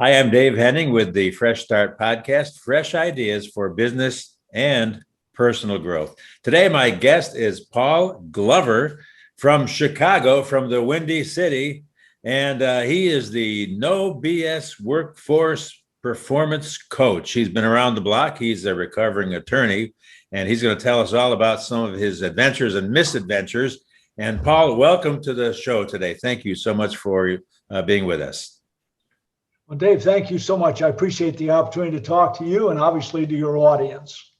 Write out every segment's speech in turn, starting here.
Hi, I'm Dave Henning with the Fresh Start Podcast, fresh ideas for business and personal growth. Today, my guest is Paul Glover from Chicago, from the Windy City, and he is the No BS Workforce Performance Coach. He's been around the block. He's a recovering attorney, and he's going to tell us all about some of his adventures and misadventures. And Paul, welcome to the show today. Thank you so much for being with us. Well, Dave, thank you so much. I appreciate the opportunity to talk to you and obviously to your audience.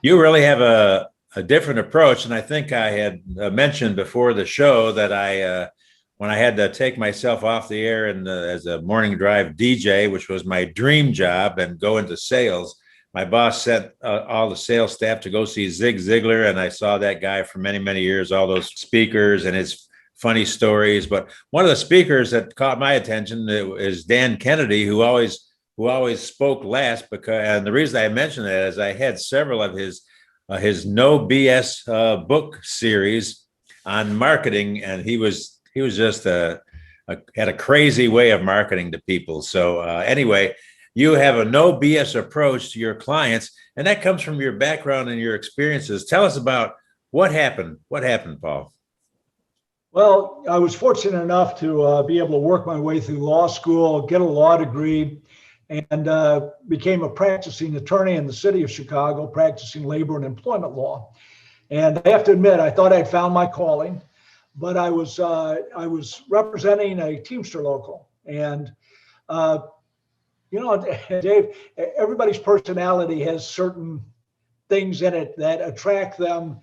You really have a different approach. And I think I had mentioned before the show that when I had to take myself off the air as a morning drive DJ, which was my dream job, and go into sales, my boss sent all the sales staff to go see Zig Ziglar. And I saw that guy for many, many years, all those speakers and his funny stories. But one of the speakers that caught my attention is Dan Kennedy, who always spoke last. And the reason I mentioned that is I had several of his No BS book series on marketing, and he was just had a crazy way of marketing to people. So anyway, you have a no BS approach to your clients, and that comes from your background and your experiences. Tell us about what happened. What happened, Paul? Well, I was fortunate enough to be able to work my way through law school, get a law degree, and became a practicing attorney in the city of Chicago, practicing labor and employment law. And I have to admit, I thought I'd found my calling, but I was representing a Teamster local. And, Dave, everybody's personality has certain things in it that attract them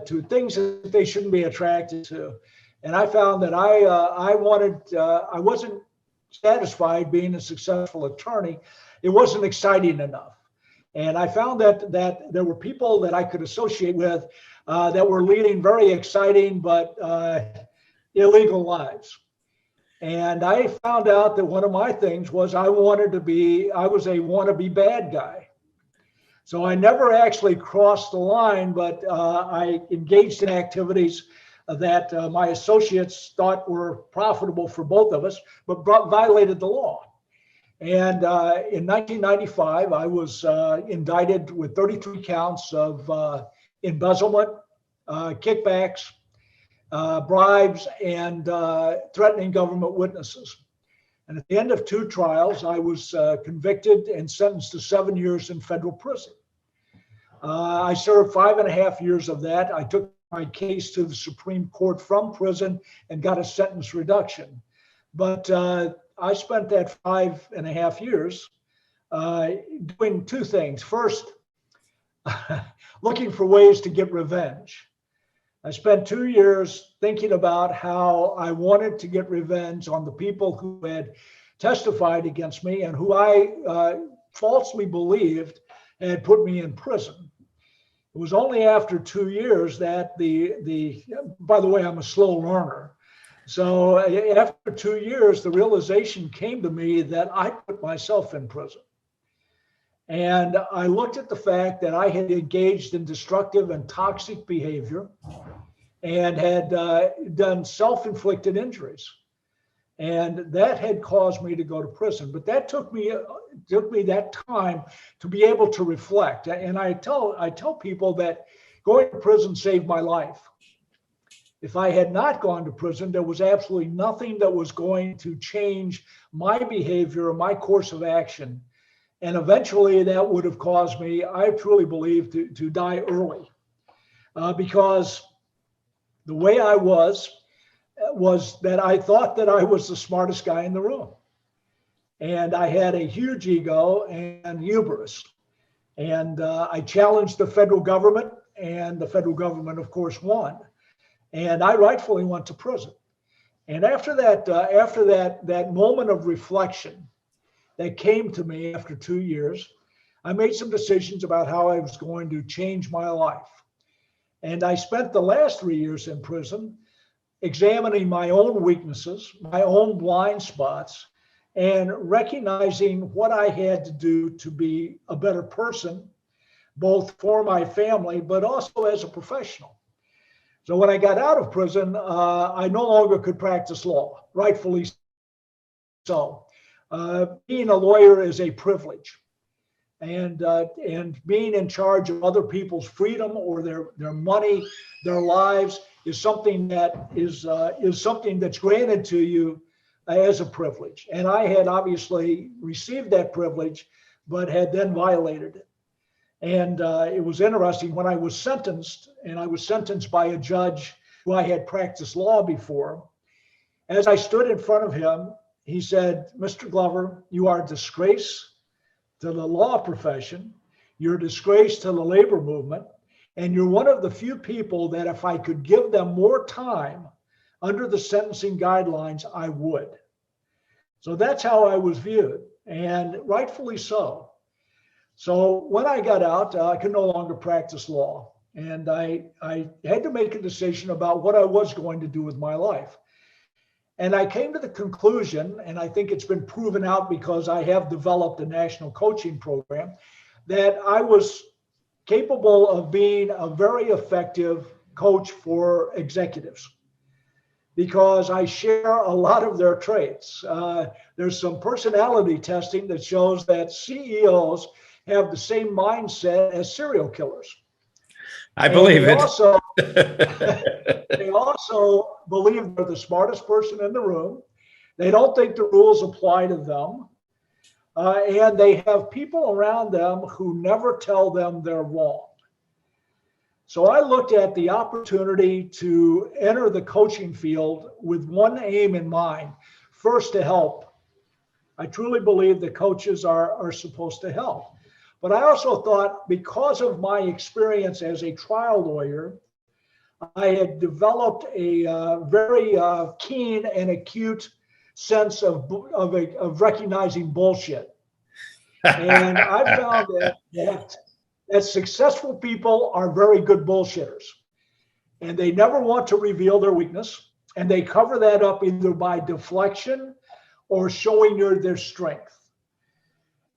to things that they shouldn't be attracted to. And I found that I wasn't satisfied being a successful attorney. It wasn't exciting enough. And I found that there were people that I could associate with that were leading very exciting but illegal lives. And I found out that one of my things was I was a wannabe bad guy. So I never actually crossed the line, but I engaged in activities that my associates thought were profitable for both of us, but violated the law. And in 1995, I was indicted with 33 counts of embezzlement, kickbacks, bribes, and threatening government witnesses. And at the end of 2 trials, I was convicted and sentenced to 7 years in federal prison. I served 5.5 years of that. I took my case to the Supreme Court from prison and got a sentence reduction. But I spent that 5.5 years doing 2 things. First, looking for ways to get revenge. I spent 2 years thinking about how I wanted to get revenge on the people who had testified against me and who I falsely believed had put me in prison. It was only after 2 years that by the way, I'm a slow learner. So after 2 years, the realization came to me that I put myself in prison. And I looked at the fact that I had engaged in destructive and toxic behavior and had done self-inflicted injuries. And that had caused me to go to prison. But that took me that time to be able to reflect. And I tell people that going to prison saved my life. If I had not gone to prison, there was absolutely nothing that was going to change my behavior or my course of action. And eventually that would have caused me, I truly believe, to die early. Because the way I was that I thought that I was the smartest guy in the room. And I had a huge ego and hubris. And I challenged the federal government, and the federal government, of course, won. And I rightfully went to prison. And after that moment of reflection that came to me after 2 years, I made some decisions about how I was going to change my life. And I spent the last 3 years in prison examining my own weaknesses, my own blind spots, and recognizing what I had to do to be a better person, both for my family, but also as a professional. So when I got out of prison, I no longer could practice law, rightfully so. being a lawyer is a privilege. And being in charge of other people's freedom or their money, their lives is something is something that's granted to you as a privilege. And I had obviously received that privilege, but had then violated it. And it was interesting when I was sentenced, and I was sentenced by a judge who I had practiced law before. As I stood in front of him, he said, "Mr. Glover, you are a disgrace to the law profession, you're a disgrace to the labor movement, and you're one of the few people that if I could give them more time under the sentencing guidelines, I would." So that's how I was viewed, and rightfully so. So when I got out, I could no longer practice law, and I had to make a decision about what I was going to do with my life. And I came to the conclusion, and I think it's been proven out because I have developed a national coaching program, that I was capable of being a very effective coach for executives because I share a lot of their traits. There's some personality testing that shows that CEOs have the same mindset as serial killers. I believe it. They also believe they're the smartest person in the room. They don't think the rules apply to them. And they have people around them who never tell them they're wrong. So I looked at the opportunity to enter the coaching field with one aim in mind, first to help. I truly believe that coaches are supposed to help. But I also thought, because of my experience as a trial lawyer, I had developed a very keen and acute sense of recognizing bullshit. And I found that successful people are very good bullshitters. And they never want to reveal their weakness. And they cover that up either by deflection or showing their strength.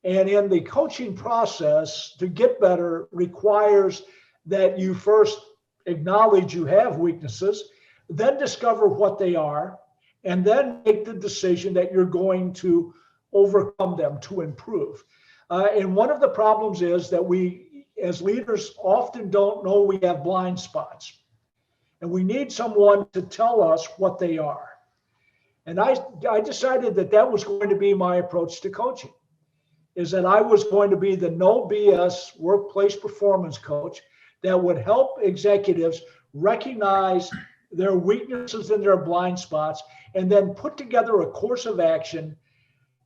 And in the coaching process, to get better requires that you first acknowledge you have weaknesses, then discover what they are, and then make the decision that you're going to overcome them to improve. And one of the problems is that we, as leaders, often don't know we have blind spots. And we need someone to tell us what they are. And I decided that was going to be my approach to coaching, is that I was going to be the no BS workplace performance coach that would help executives recognize their weaknesses and their blind spots, and then put together a course of action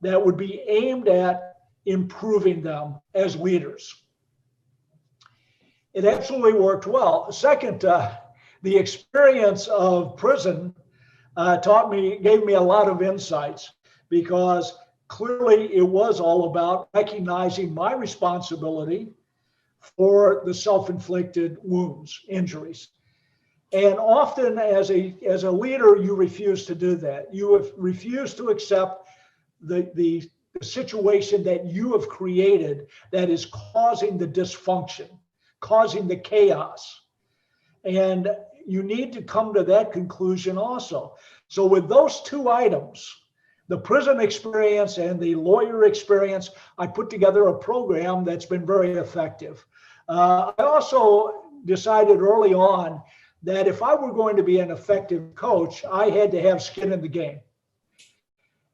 that would be aimed at improving them as leaders. It absolutely worked well. Second, the experience of prison gave me a lot of insights, because clearly it was all about recognizing my responsibility for the self-inflicted wounds, injuries. And often as a leader, you refuse to do that. You have refused to accept the situation that you have created that is causing the dysfunction, causing the chaos. And you need to come to that conclusion also. So with those two items, the prison experience and the lawyer experience, I put together a program that's been very effective. I also decided early on that if I were going to be an effective coach, I had to have skin in the game.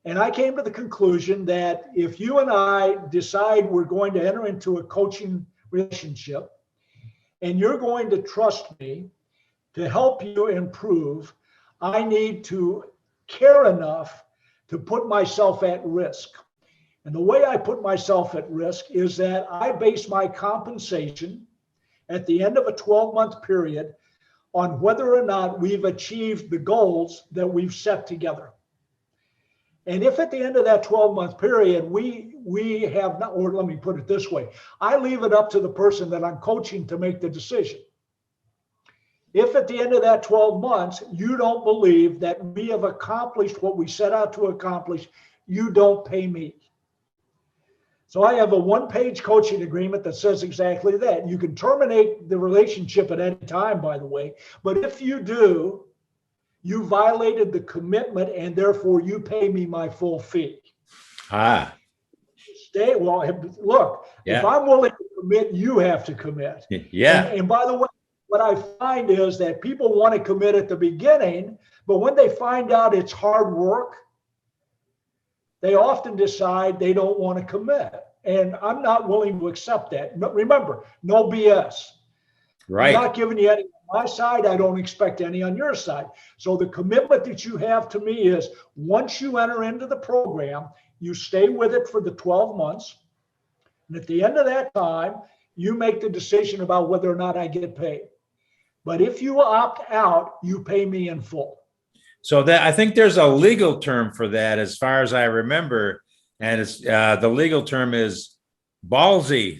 And I came to the conclusion that if you and I decide we're going to enter into a coaching relationship, and you're going to trust me to help you improve, I need to care enough to put myself at risk. And the way I put myself at risk is that I base my compensation at the end of a 12-month period on whether or not we've achieved the goals that we've set together. And if at the end of that 12-month period, we have not, or let me put it this way, I leave it up to the person that I'm coaching to make the decision. If at the end of that 12 months, you don't believe that we have accomplished what we set out to accomplish, you don't pay me. So I have a one-page coaching agreement that says exactly that. You can terminate the relationship at any time, by the way, but if you do, you violated the commitment and therefore you pay me my full fee. Ah, Stay. Well, look, if yeah. I'm willing to commit, you have to commit. Yeah. And by the way, what I find is that people want to commit at the beginning, but when they find out it's hard work, they often decide they don't want to commit. And I'm not willing to accept that. Remember, no BS. I'm Right. not giving you any on my side. I don't expect any on your side. So the commitment that you have to me is once you enter into the program, you stay with it for the 12 months. And at the end of that time, you make the decision about whether or not I get paid. But if you opt out, you pay me in full. So that I think there's a legal term for that, as far as I remember, and it's the legal term is ballsy.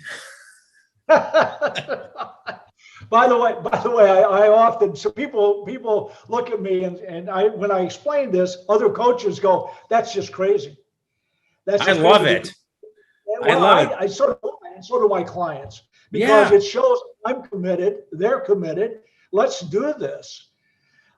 By the way, I often so people look at me and I when I explain this, other coaches go, "That's just crazy. That's I just love crazy." it. I Well, love it. I sort of and so do my clients because Yeah. it shows I'm committed, they're committed. Let's do this,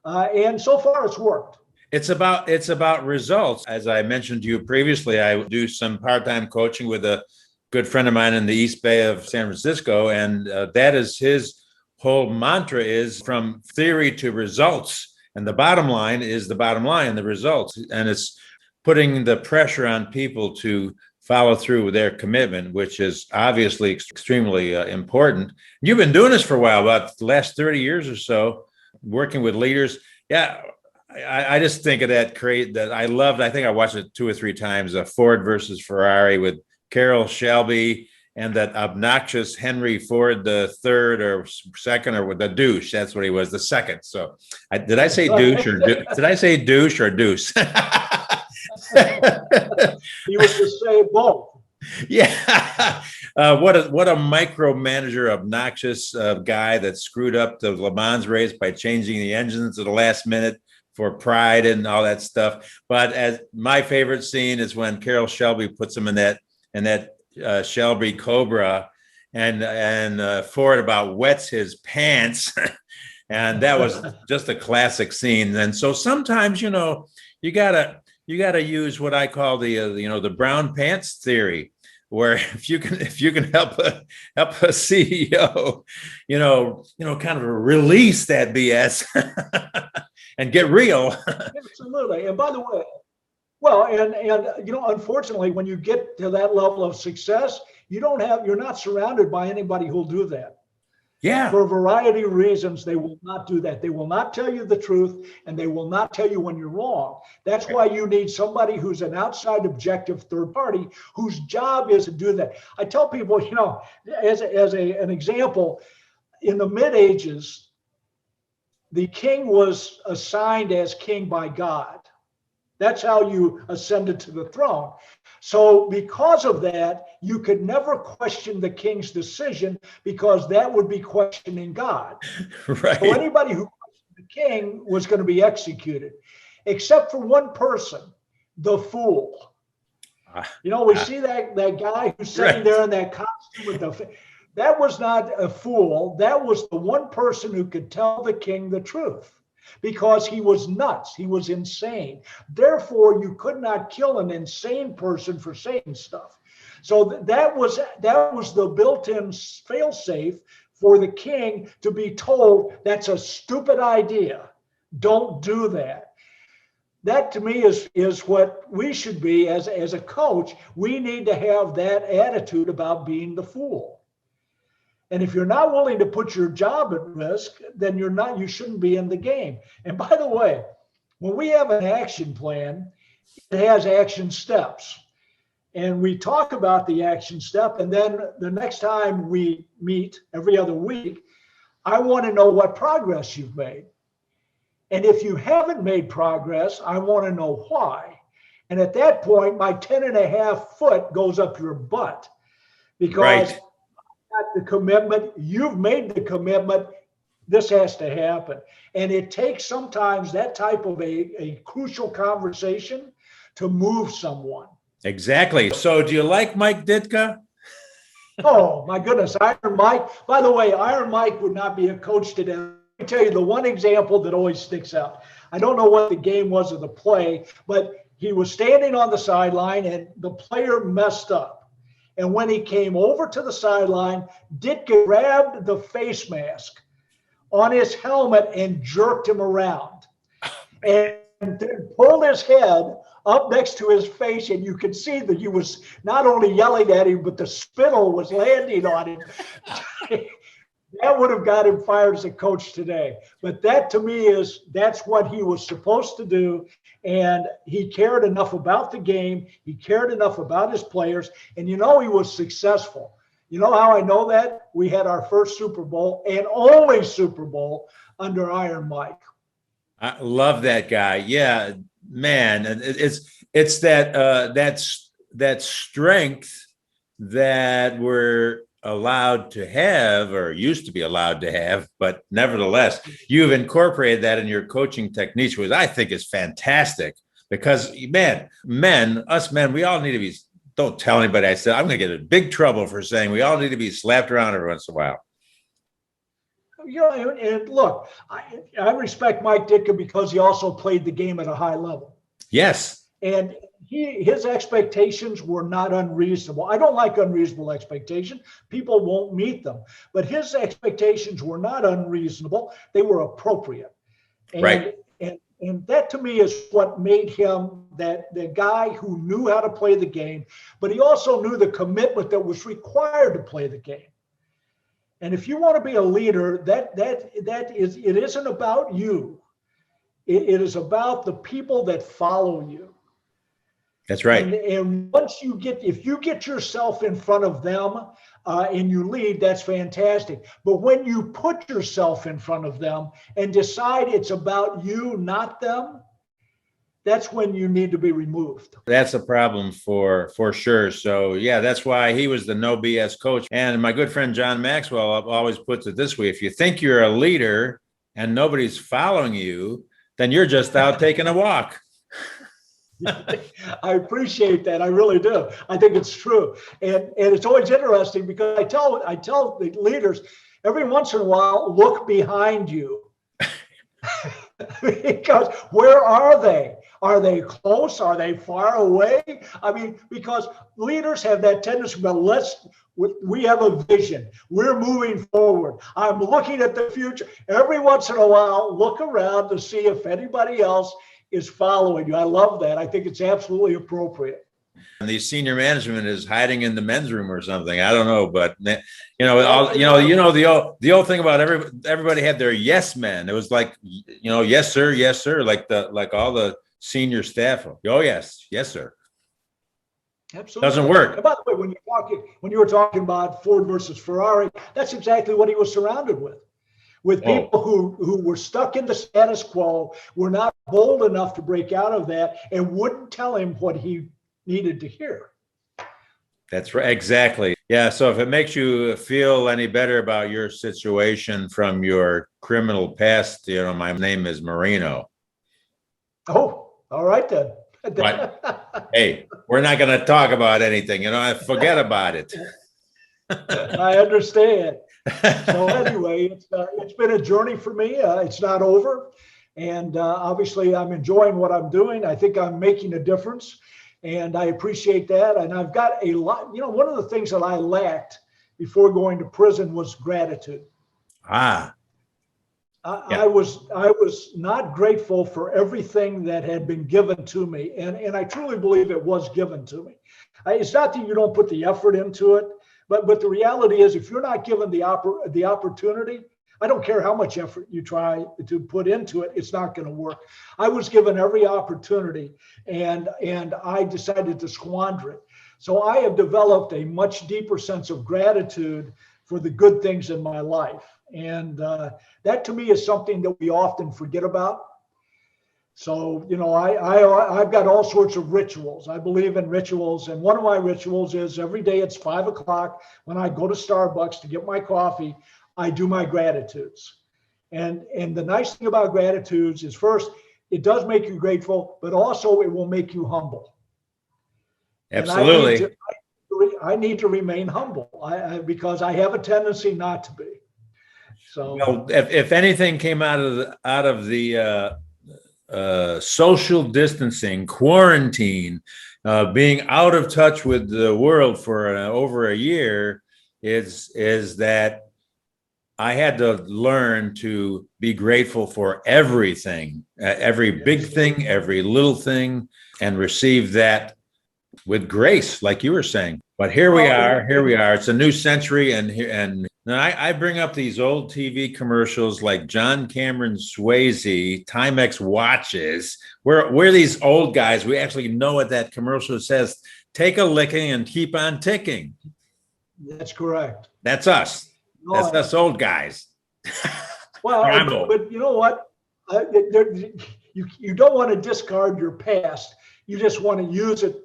and so far it's worked. It's about results. As I mentioned to you previously, I do some part-time coaching with a good friend of mine in the East Bay of San Francisco, and that is his whole mantra is from theory to results. And the bottom line is the bottom line, the results, and it's putting the pressure on people to follow through with their commitment, which is obviously extremely important. You've been doing this for a while, about the last 30 years or so, working with leaders. Yeah, I just think of that create that I loved. I think I watched it 2 or 3 times. Ford versus Ferrari with Carroll Shelby and that obnoxious Henry Ford the third or second or with the douche. That's what he was, the second. So did I say douche or did I say douche or deuce? He was to say both. Yeah. What a micromanager, obnoxious guy that screwed up the Le Mans race by changing the engines at the last minute for pride and all that stuff. But as my favorite scene is when Carroll Shelby puts him in that Shelby Cobra, and Ford about wets his pants, and that was just a classic scene. And so sometimes you gotta use what I call the brown pants theory, where if you can help a CEO, kind of release that BS and get real. Absolutely. And by the way, well, and unfortunately, when you get to that level of success, you're not surrounded by anybody who'll do that. Yeah. For a variety of reasons, they will not do that. They will not tell you the truth, and they will not tell you when you're wrong. That's why you need somebody who's an outside objective third party whose job is to do that. I tell people, as an example, in the mid ages, the king was assigned as king by God. That's how you ascended to the throne. So because of that, you could never question the king's decision because that would be questioning God. Right. So anybody who questioned the king was going to be executed, except for one person, the fool. We see that guy who's sitting there in that costume with that was not a fool. That was the one person who could tell the king the truth. Because he was nuts, he was insane. Therefore, you could not kill an insane person for saying stuff. So that was the built-in fail-safe for the king to be told that's a stupid idea. Don't do that. That to me is what we should be as a coach. We need to have that attitude about being the fool. And if you're not willing to put your job at risk, then you shouldn't be in the game. And by the way, when we have an action plan, it has action steps. And we talk about the action step. And then the next time we meet every other week, I want to know what progress you've made. And if you haven't made progress, I want to know why. And at that point, my 10.5 foot goes up your butt because Right. The commitment, you've made the commitment, this has to happen. And it takes sometimes that type of a crucial conversation to move someone. Exactly. So do you like Mike Ditka? Oh my goodness, Iron Mike. By the way, Iron Mike would not be a coach today. Let me tell you the one example that always sticks out. I don't know what the game was of the play, but he was standing on the sideline and the player messed up. And when he came over to the sideline, Ditka grabbed the face mask on his helmet and jerked him around. And then pulled his head up next to his face, and you could see that he was not only yelling at him, but the spittle was landing on him. That would have got him fired as a coach today. But that to me that's what he was supposed to do. And he cared enough about the game. He cared enough about his players. And he was successful. You know how I know that? We had our first Super Bowl and only Super Bowl under Iron Mike. I love that guy. Yeah, man. It's that strength that we're allowed to have, or used to be allowed to have, but nevertheless, you've incorporated that in your coaching techniques, which I think is fantastic. Because us men, we all need to be. Don't tell anybody I said. I'm going to get in big trouble for saying we all need to be slapped around every once in a while. And look, I respect Mike Ditka because he also played the game at a high level. Yes. And his expectations were not unreasonable. I don't like unreasonable expectations. People won't meet them. But his expectations were not unreasonable. They were appropriate. Right. And that to me is what made him the guy who knew how to play the game, but he also knew the commitment that was required to play the game. And if you want to be a leader, it isn't about you. It is about the people that follow you. That's right. And if you get yourself in front of them and you lead, that's fantastic. But when you put yourself in front of them and decide it's about you, not them, that's when you need to be removed. That's a problem for sure. So yeah, that's why he was the no BS coach. And my good friend John Maxwell always puts it this way: if you think you're a leader and nobody's following you, then you're just out taking a walk. I appreciate that. I really do. I think it's true. And it's always interesting because I tell the leaders every once in a while, look behind you. Because where are they? Are they close? Are they far away? I mean, because leaders have that tendency, but we have a vision. We're moving forward. I'm looking at the future. Every once in a while, look around to see if anybody else is following you. I love that. I think it's absolutely appropriate. And the senior management is hiding in the men's room or something. I don't know, but the old thing about everybody had their yes men. It was like, yes sir, like all the senior staff. Oh yes, sir. Absolutely. Doesn't work. And by the way, when you were talking about Ford versus Ferrari, that's exactly what he was surrounded with people who were stuck in the status quo, were not bold enough to break out of that, and wouldn't tell him what he needed to hear. That's right. Exactly. Yeah. So if it makes you feel any better about your situation from your criminal past, my name is Marino. Oh, all right then. But, hey, we're not going to talk about anything. Forget about it. I understand. So anyway, it's been a journey for me. It's not over. And obviously, I'm enjoying what I'm doing. I think I'm making a difference. And I appreciate that. And I've got a lot, one of the things that I lacked before going to prison was gratitude. Yeah. I was not grateful for everything that had been given to me. And I truly believe it was given to me. It's not that you don't put the effort into it, but the reality is if you're not given the opportunity, I don't care how much effort you try to put into it, it's not going to work. I was given every opportunity and I decided to squander it. So I have developed a much deeper sense of gratitude for the good things in my life. And that to me is something that we often forget about. So, I've got all sorts of rituals. I believe in rituals. And one of my rituals is every day it's 5:00 when I go to Starbucks to get my coffee, I do my gratitudes. And the nice thing about gratitudes is first, it does make you grateful, but also it will make you humble. Absolutely. I need to remain humble because I have a tendency not to be. So if anything came out of social distancing, quarantine, being out of touch with the world for over a year is that I had to learn to be grateful for everything, every big thing, every little thing, and receive that with grace, like you were saying. But here we are. Here we are. It's a new century, and I bring up these old TV commercials like John Cameron Swayze, Timex watches. We're these old guys. We actually know what that commercial says. Take a licking and keep on ticking. That's correct. That's us. That's us old guys. Well, but you know what? You don't want to discard your past. You just want to use it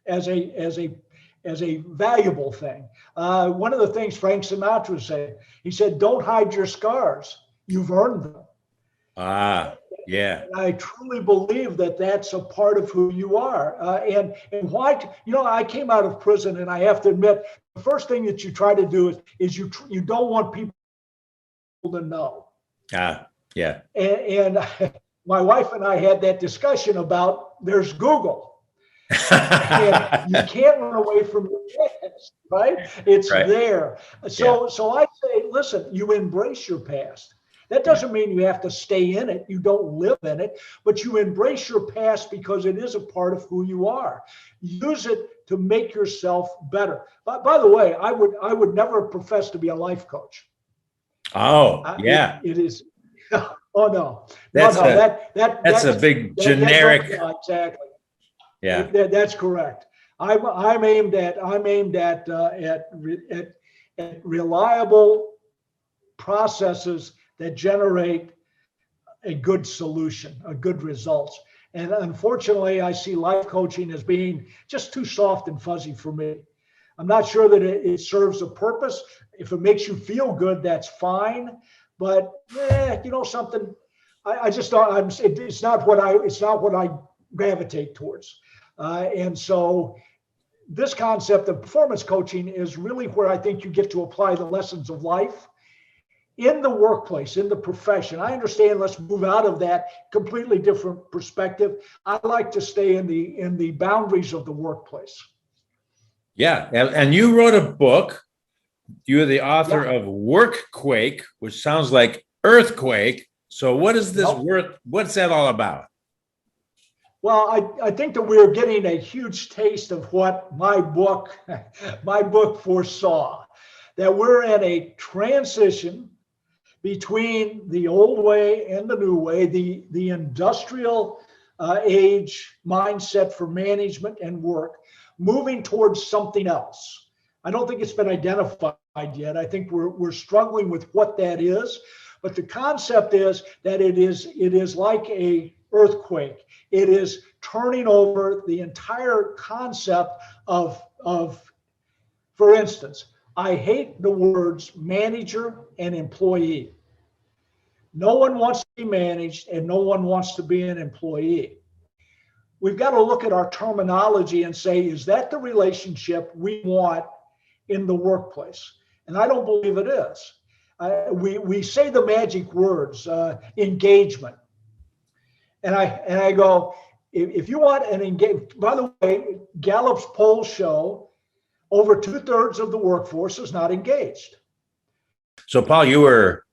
as a valuable thing. One of the things Frank Sinatra said, he said, "Don't hide your scars. You've earned them." Yeah. And I truly believe that that's a part of who you are. And why, I came out of prison, and I have to admit, the first thing that you try to do is you don't want people to know. Yeah. And my wife and I had that discussion about there's Google. And you can't run away from your past, right? It's right there. So I say, listen, you embrace your past. That doesn't mean you have to stay in it. You don't live in it, but you embrace your past because it is a part of who you are. Use it to make yourself better. By the way, I would never profess to be a life coach. It is. Oh no, that's a big generic. Exactly. Yeah, that's correct. I'm aimed at reliable processes that generate a good solution, a good results. And unfortunately, I see life coaching as being just too soft and fuzzy for me. I'm not sure that it serves a purpose. If it makes you feel good, that's fine. But something, I just don't. It's not what I gravitate towards. And so, this concept of performance coaching is really where I think you get to apply the lessons of life in the workplace, in the profession. I understand. Let's move out of that completely different perspective. I like to stay in the boundaries of the workplace. Yeah, and you wrote a book. You're the author of WorkQuake, which sounds like earthquake. So what is this work? What's that all about? Well, I think that we're getting a huge taste of what my book foresaw, that we're in a transition between the old way and the new way, the industrial age mindset for management and work, moving towards something else. I don't think it's been identified yet. I think we're struggling with what that is, but the concept is that it is like a earthquake. It is turning over the entire concept of for instance, I hate the words manager and employee. No one wants to be managed and no one wants to be an employee. We've got to look at our terminology and say, is that the relationship we want in the workplace? And I don't believe it is. We say the magic words, engagement. And I go, if you want an engagement, by the way, Gallup's polls show over 2/3 of the workforce is not engaged. So, Paul, you were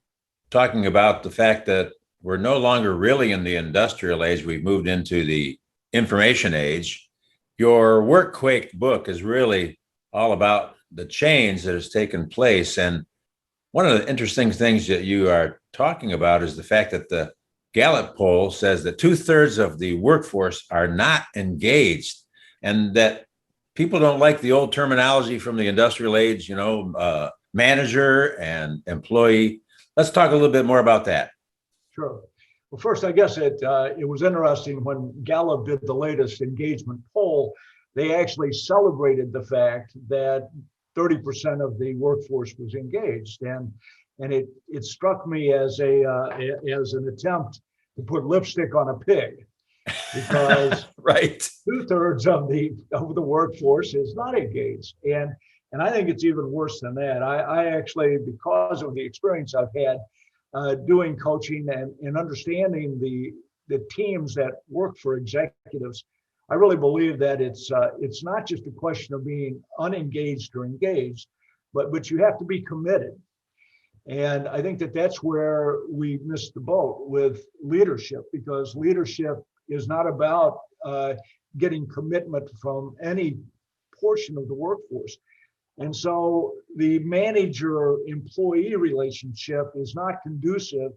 talking about the fact that we're no longer really in the industrial age. We've moved into the information age. Your WorkQuake book is really all about the change that has taken place. And one of the interesting things that you are talking about is the fact that the Gallup poll says that 2/3 of the workforce are not engaged, and that people don't like the old terminology from the industrial age, manager and employee. Let's talk a little bit more about that. Sure. Well, first, I guess it was interesting when Gallup did the latest engagement poll. They actually celebrated the fact that 30% of the workforce was engaged, and it struck me as an attempt to put lipstick on a pig, because right, 2/3 of the workforce is not engaged, and I think it's even worse than that. I actually, because of the experience I've had doing coaching and understanding the the teams that work for executives, I really believe that it's not just a question of being unengaged or engaged, but you have to be committed. And I think that that's where we missed the boat with leadership, because leadership is not about getting commitment from any portion of the workforce. And so the manager-employee relationship is not conducive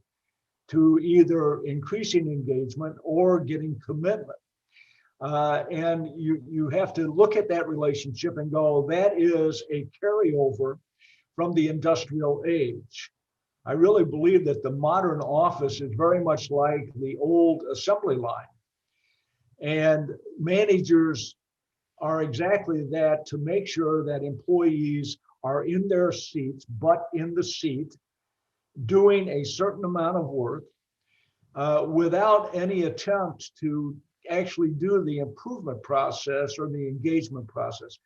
to either increasing engagement or getting commitment. And you have to look at that relationship and go, that is a carryover from the industrial age. I really believe that the modern office is very much like the old assembly line. And managers are exactly that, to make sure that employees are in their seats, but in the seat, doing a certain amount of work without any attempt to actually do the improvement process or the engagement process.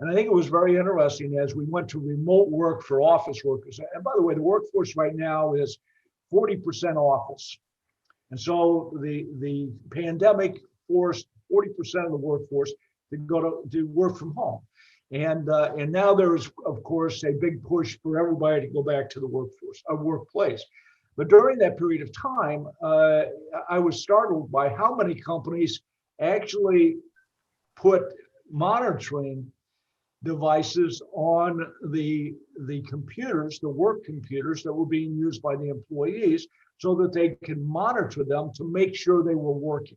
And I think it was very interesting as we went to remote work for office workers. And by the way, the workforce right now is 40% office. And so the pandemic forced 40% of the workforce to work from home. And now there's, of course, a big push for everybody to go back to the workplace. But during that period of time, I was startled by how many companies actually put monitoring devices on the computers, the work computers that were being used by the employees, so that they can monitor them to make sure they were working.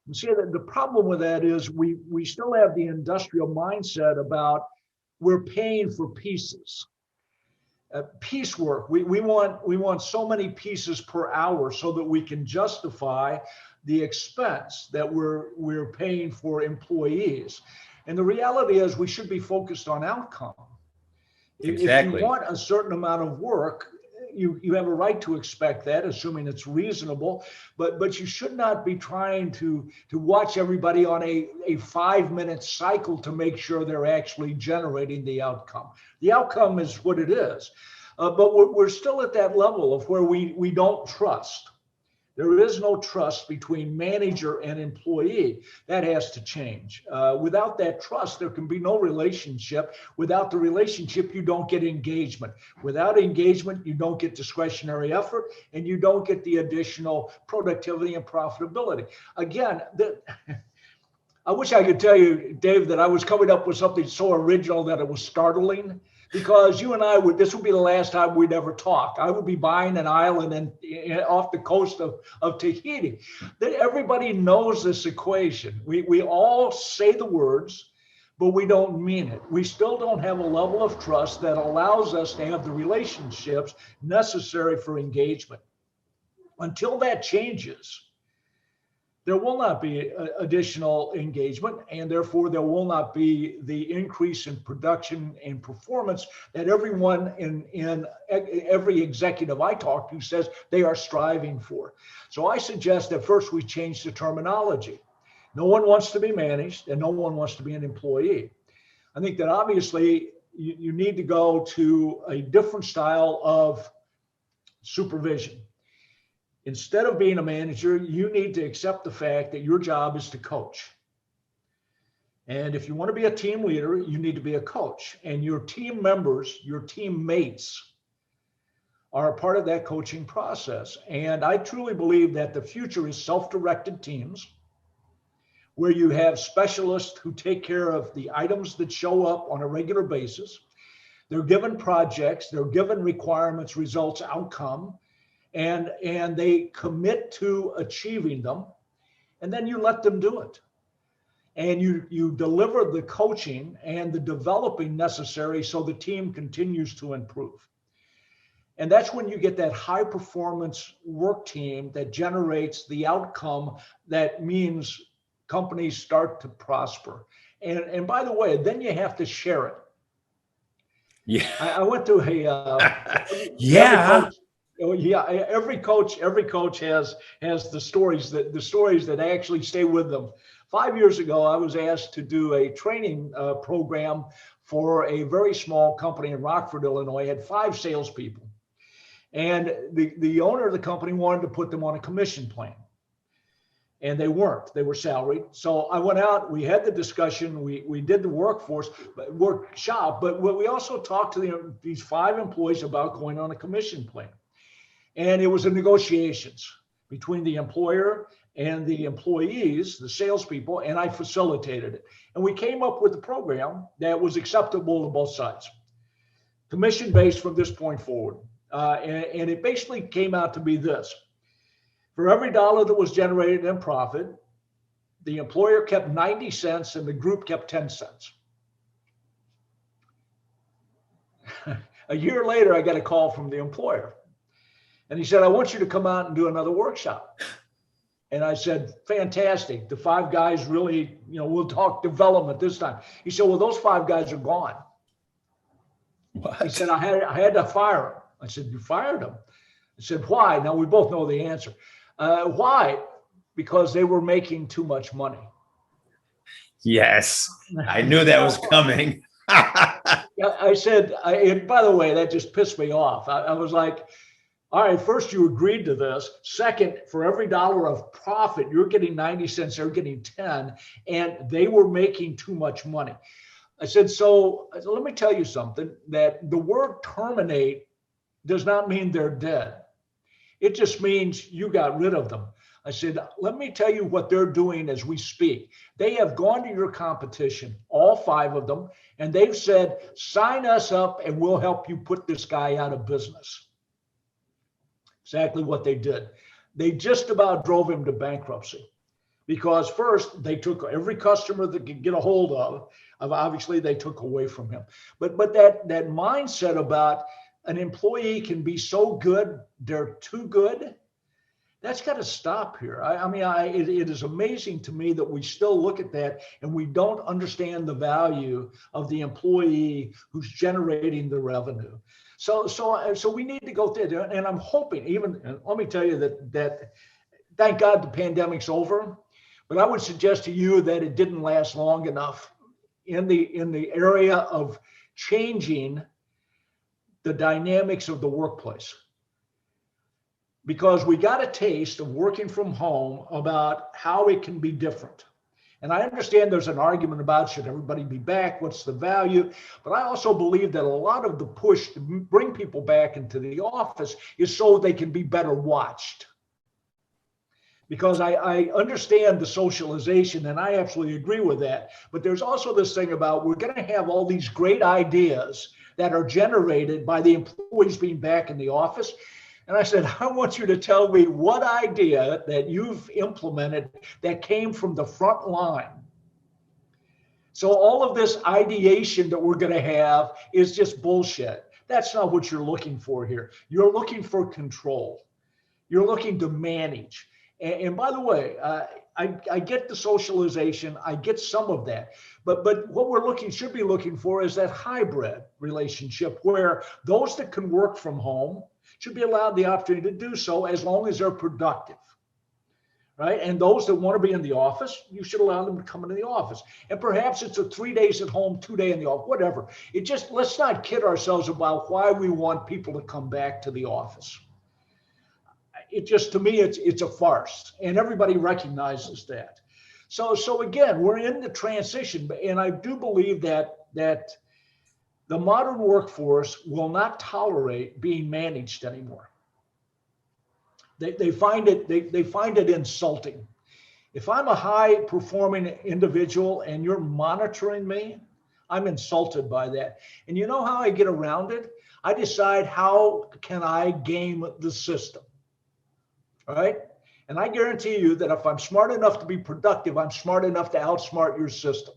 And see, that the problem with that is we still have the industrial mindset about we're paying for pieces. Piecework. We want so many pieces per hour so that we can justify the expense that we're paying for employees. And the reality is we should be focused on outcome. Exactly. If you want a certain amount of work, you have a right to expect that, assuming it's reasonable, but you should not be trying to watch everybody on a 5-minute cycle to make sure they're actually generating the outcome. The outcome is what it is. But we're still at that level of where we don't trust. There is no trust between manager and employee. That has to change. Without that trust, there can be no relationship. Without the relationship, you don't get engagement. Without engagement, you don't get discretionary effort, and you don't get the additional productivity and profitability. Again, I wish I could tell you, Dave, that I was coming up with something so original that it was startling. Because you and I this would be the last time we'd ever talk. I would be buying an island off the coast of Tahiti. That everybody knows this equation. We all say the words, but we don't mean it. We still don't have a level of trust that allows us to have the relationships necessary for engagement. Until that changes, there will not be additional engagement, and therefore there will not be the increase in production and performance that everyone in every executive I talk to says they are striving for. So I suggest that first we change the terminology. No one wants to be managed, and no one wants to be an employee. I think that obviously you need to go to a different style of supervision. Instead of being a manager, you need to accept the fact that your job is to coach. And if you want to be a team leader, you need to be a coach. And your team members, your teammates, are a part of that coaching process. And I truly believe that the future is self-directed teams, where you have specialists who take care of the items that show up on a regular basis. They're given projects, they're given requirements, results, outcome, and they commit to achieving them, and then you let them do it. And you deliver the coaching and the developing necessary so the team continues to improve. And that's when you get that high performance work team that generates the outcome that means companies start to prosper. And by the way, then you have to share it. Yeah. I went to Yeah. Every coach has the stories that actually stay with them. 5 years ago, I was asked to do a training program for a very small company in Rockford, Illinois. It had 5 salespeople, and the owner of the company wanted to put them on a commission plan. and they weren't. They were salaried. So I went out, we had the discussion, we did the workshop, but we also talked to these 5 employees about going on a commission plan. And it was a negotiations between the employer and the employees, the salespeople, and I facilitated it. And we came up with a program that was acceptable to both sides, commission-based from this point forward. And it basically came out to be this. For every dollar that was generated in profit, the employer kept 90 cents and the group kept 10 cents. A year later, I got a call from the employer. And he said, I want you to come out and do another workshop. And I said, fantastic. The 5 guys really, we'll talk development this time. He said, well, those 5 guys are gone. What? He said, I had to fire them. I said, you fired them? I said, why? Now we both know the answer. Why? Because they were making too much money. Yes, I knew that was coming. I said, and by the way, that just pissed me off. I was like, all right, first you agreed to this. Second, for every dollar of profit, you're getting 90 cents, they're getting 10, and they were making too much money. I said, so let me tell you something, that the word terminate does not mean they're dead. It just means you got rid of them. I said, let me tell you what they're doing as we speak. They have gone to your competition, all 5 of them, and they've said, sign us up and we'll help you put this guy out of business. Exactly what they did. They just about drove him to bankruptcy because first they took every customer that could get a hold of obviously they took away from him. But that mindset about an employee can be so good, they're too good. That's got to stop here. It is amazing to me that we still look at that and we don't understand the value of the employee who's generating the revenue. So we need to go through it. And I'm hoping and let me tell you that thank God the pandemic's over, but I would suggest to you that it didn't last long enough in the area of changing the dynamics of the workplace. Because we got a taste of working from home about how it can be different. And I understand there's an argument about should everybody be back, what's the value? But I also believe that a lot of the push to bring people back into the office is so they can be better watched. Because I understand the socialization and I absolutely agree with that. But there's also this thing about we're going to have all these great ideas that are generated by the employees being back in the office. And I said, I want you to tell me what idea that you've implemented that came from the front line. So all of this ideation that we're going to have is just bullshit. That's not what you're looking for here. You're looking for control. You're looking to manage. And by the way, I get the socialization. I get some of that. But what we're should be looking for is that hybrid relationship where those that can work from home should be allowed the opportunity to do so as long as they're productive, right? And those that want to be in the office, you should allow them to come into the office. And perhaps it's a 3 days at home, 2 day in the office, whatever. Let's not kid ourselves about why we want people to come back to the office. To me, it's a farce, and everybody recognizes that. So again, we're in the transition, and I do believe that the modern workforce will not tolerate being managed anymore. They find it insulting. If I'm a high performing individual and you're monitoring me, I'm insulted by that. And you know how I get around it? I decide how can I game the system, right? And I guarantee you that if I'm smart enough to be productive, I'm smart enough to outsmart your system.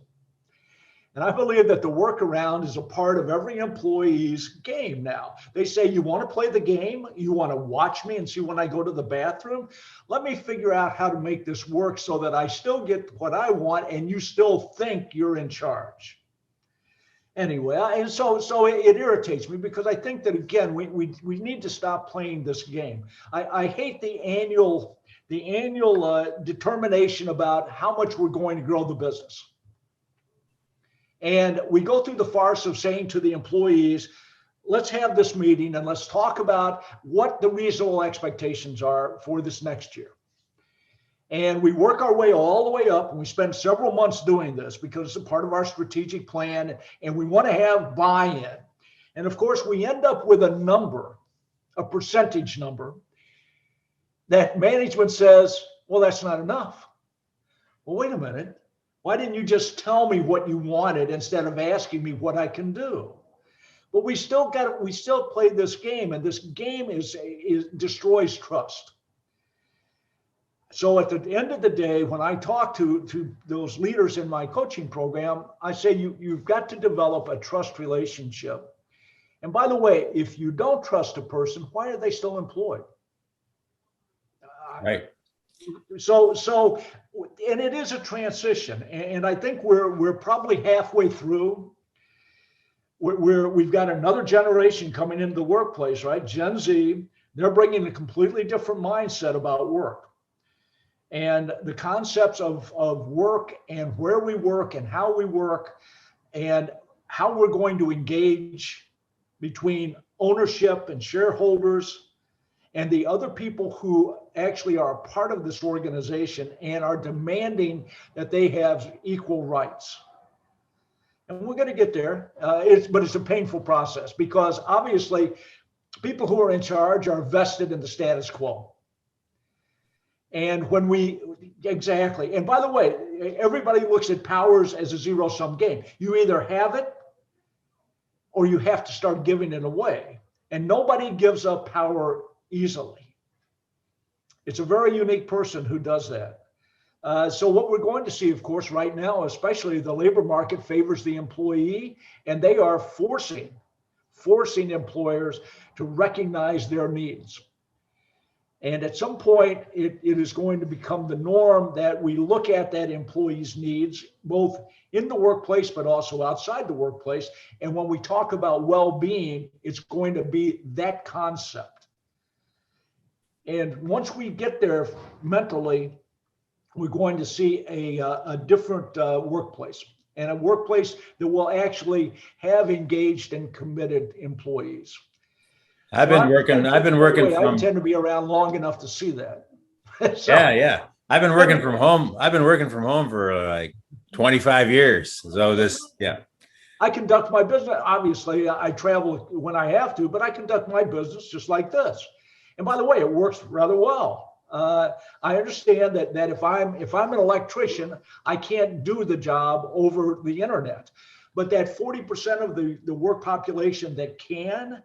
And I believe that the workaround is a part of every employee's game now. They say, you want to play the game? You want to watch me and see when I go to the bathroom? Let me figure out how to make this work so that I still get what I want and you still think you're in charge. Anyway, and so it irritates me because I think that, again, we need to stop playing this game. I hate the annual determination about how much we're going to grow the business. And we go through the farce of saying to the employees, let's have this meeting and let's talk about what the reasonable expectations are for this next year. And we work our way all the way up, and we spend several months doing this because it's a part of our strategic plan, and we want to have buy-in. And of course, we end up with a number, a percentage number, that management says, well, that's not enough. Well, wait a minute. Why didn't you just tell me what you wanted instead of asking me what I can do? But we still play this game, and this game destroys trust. So at the end of the day, when I talk to those leaders in my coaching program, I say you've got to develop a trust relationship. And by the way, if you don't trust a person, why are they still employed? Right. So, and it is a transition, and I think we're probably halfway through. We've got another generation coming into the workplace, right? Gen Z. They're bringing a completely different mindset about work, and the concepts of work and where we work and how we work and how we're going to engage between ownership and shareholders and the other people who actually are a part of this organization and are demanding that they have equal rights. And we're going to get there, but it's a painful process because obviously people who are in charge are vested in the status quo. And exactly. And by the way, everybody looks at powers as a zero-sum game. You either have it or you have to start giving it away. And nobody gives up power easily. It's a very unique person who does that. So what we're going to see, of course, right now, especially the labor market favors the employee, and they are forcing employers to recognize their needs. And at some point, it is going to become the norm that we look at that employee's needs, both in the workplace, but also outside the workplace. And when we talk about well-being, it's going to be that concept. And once we get there mentally, we're going to see a different workplace, and a workplace that will actually have engaged and committed employees. I've been working I from, intend to be around long enough to see that. So, yeah. I've been working from home. I've been working from home for like 25 years. So I conduct my business. Obviously, I travel when I have to, but I conduct my business just like this. And by the way, it works rather well. I understand that if I'm an electrician, I can't do the job over the internet. But that 40% of the work population that can,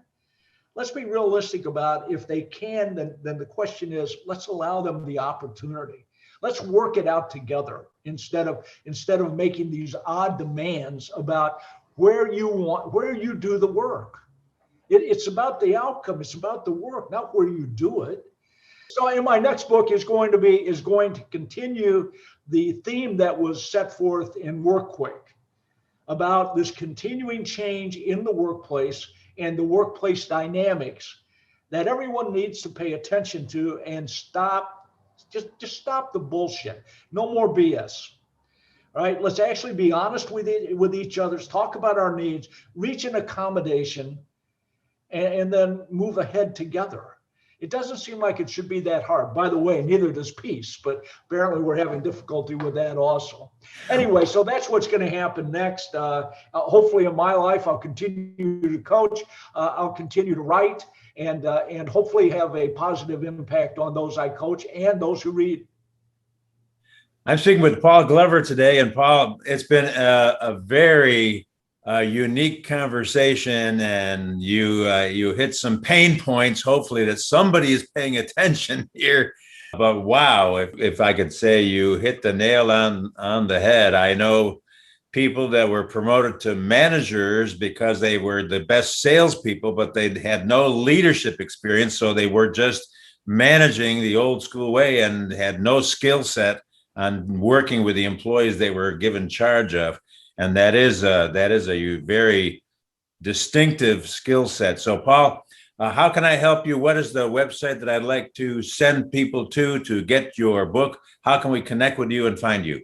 let's be realistic about if they can, then the question is, let's allow them the opportunity. Let's work it out together instead of making these odd demands about where you do the work. It's about the outcome. It's about the work, not where you do it. So in my next book is going to continue the theme that was set forth in WorkQuake about this continuing change in the workplace and the workplace dynamics that everyone needs to pay attention to and just stop the bullshit. No more BS. All right, let's actually be honest with each other, talk about our needs, reach an accommodation, and then move ahead together. It doesn't seem like it should be that hard. By the way, neither does peace, but apparently we're having difficulty with that also. Anyway, so that's what's going to happen next. Hopefully in my life, I'll continue to coach, I'll continue to write, and hopefully have a positive impact on those I coach and those who read. I'm speaking with Paul Glover today, and Paul, it's been a very unique conversation, and you hit some pain points. Hopefully that somebody is paying attention here. But wow, if I could say, you hit the nail on the head. I know people that were promoted to managers because they were the best salespeople, but they had no leadership experience, so they were just managing the old school way and had no skill set on working with the employees they were given charge of. And that is a very distinctive skill set. So Paul, how can I help you? What is the website that I'd like to send people to get your book? How can we connect with you and find you?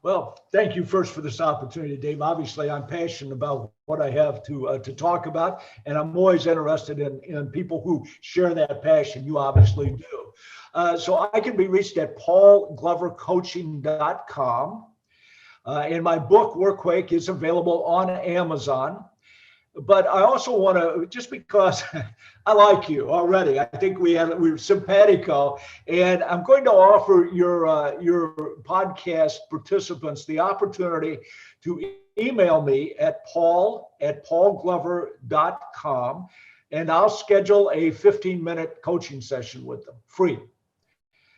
Well, thank you first for this opportunity, Dave. Obviously, I'm passionate about what I have to talk about, and I'm always interested in people who share that passion. You obviously do. So I can be reached at paulglovercoaching.com. And my book, WorkQuake, is available on Amazon. But I also want to, just because I like you already, I think we're simpatico, and I'm going to offer your podcast participants the opportunity to email me at paul@paulglover.com, and I'll schedule a 15-minute coaching session with them, free.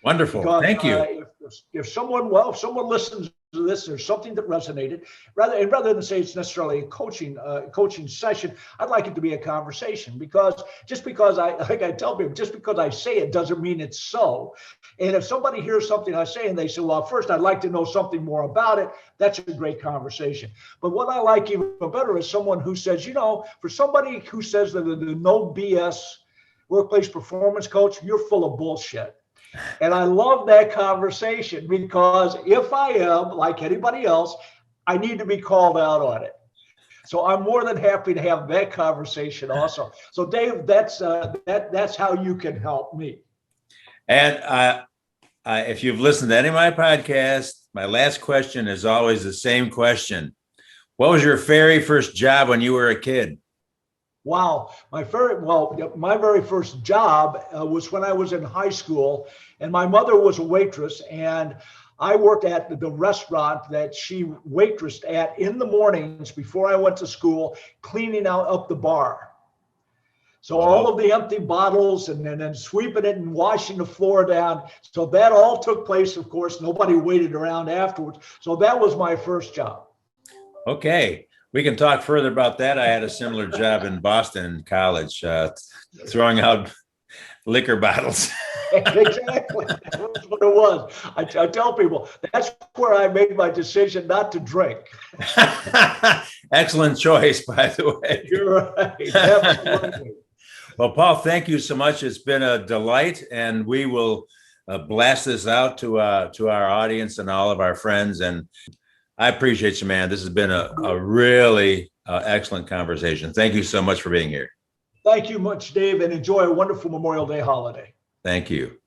Wonderful. Because, thank you. If someone listens to this, there's something that resonated. Rather than say it's necessarily a coaching session, I'd like it to be a conversation, because just because I tell people, just because I say it doesn't mean it's so. And if somebody hears something I say and they say, well, first I'd like to know something more about it, that's a great conversation. But what I like even better is someone who says, for somebody who says that the no BS workplace performance coach, you're full of bullshit. And I love that conversation, because if I am like anybody else, I need to be called out on it. So I'm more than happy to have that conversation also. So Dave, that's how you can help me. And if you've listened to any of my podcasts, my last question is always the same question. What was your very first job when you were a kid? Wow. My very first job was when I was in high school, and my mother was a waitress, and I worked at the restaurant that she waitressed at in the mornings before I went to school, cleaning up the bar. So all of the empty bottles and then sweeping it and washing the floor down. So that all took place, of course. Nobody waited around afterwards. So that was my first job. Okay. We can talk further about that. I had a similar job in Boston in college, throwing out liquor bottles. Exactly. That's what it was. I tell people that's where I made my decision not to drink. Excellent choice, by the way. You're right. Absolutely. Well, Paul, thank you so much. It's been a delight, and we will blast this out to our audience and all of our friends. And I appreciate you, man. This has been a really excellent conversation. Thank you so much for being here. Thank you much, Dave, and enjoy a wonderful Memorial Day holiday. Thank you.